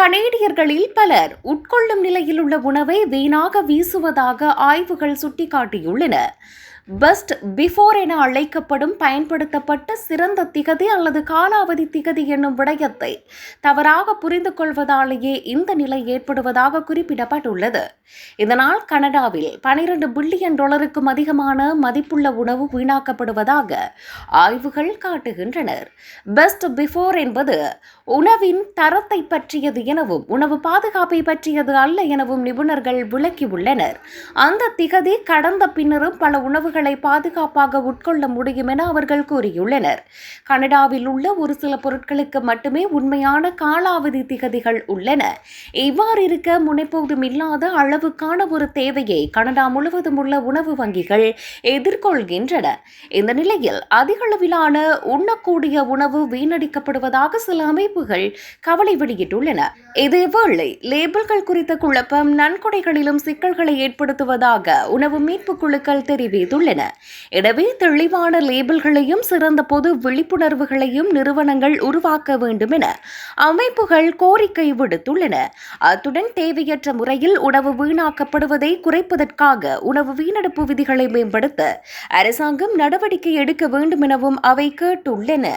கனேடியர்களில் பலர் உட்கொள்ளும் நிலையில் உள்ள உணவை வீணாக வீசுவதாக ஆய்வுகள் சுட்டிக்காட்டியுள்ளன. பெஸ்ட் பிஃபோர் என அழைக்கப்படும் பயன்படுத்தப்பட்ட சிறந்த திகதி அல்லது காலாவதி திகதி என்னும் விடயத்தை தவறாக புரிந்து கொள்வதாலேயே இந்த நிலை ஏற்படுவதாக குறிப்பிடப்பட்டுள்ளது. இதனால் கனடாவில் $12 பில்லியன் அதிகமான மதிப்புள்ள உணவு வீணாக்கப்படுவதாக ஆய்வுகள் காட்டுகின்றன. பெஸ்ட் பிஃபோர் என்பது உணவின் தரத்தை பற்றியது எனவும் உணவு பாதுகாப்பை பற்றியது அல்ல எனவும் நிபுணர்கள் விளக்கியுள்ளனர். அந்த திகதி கடந்த பின்னரும் பல உணவுகளை பாதுகாப்பாக உட்கொள்ள முடியும் என அவர்கள் கூறியுள்ளனர். கனடாவில் உள்ள ஒரு சில பொருட்களுக்கு மட்டுமே உண்மையான காலாவதி திகதிகள் உள்ளன. இவ்வாறு இருக்க முனைப்போதும் இல்லாத அளவுக்கான ஒரு தேவையை கனடா முழுவதும் உள்ள உணவு வங்கிகள் எதிர்கொள்கின்றன. இந்த நிலையில் அதிகளவிலான உண்ணக்கூடிய உணவு வீணடிக்கப்படுவதாக சில அமைப்புகள் கவலை வெளியிட்டுள்ளன. இதேவேளை லேபிள்கள் குறித்த குழப்பம் நன்கொடைகளிலும் சிக்கல்களை ஏற்படுத்துவதாக உணவு மீட்பு குழுக்கள் தெரிவித்துள்ளன. எனவே தெளிவான லேபிள்களையும் சிறந்த பொது விழிப்புணர்வுகளையும் நிறுவனங்கள் உருவாக்க வேண்டும் என அமைப்புகள் கோரிக்கை விடுத்துள்ளன. அத்துடன் தேவையற்ற முறையில் உணவு வீணாக்கப்படுவதை குறைப்பதற்காக உணவு வீணடிப்பு விதிகளை மேம்படுத்த அரசாங்கம் நடவடிக்கை எடுக்க வேண்டும் எனவும் அவை கேட்டுள்ளன.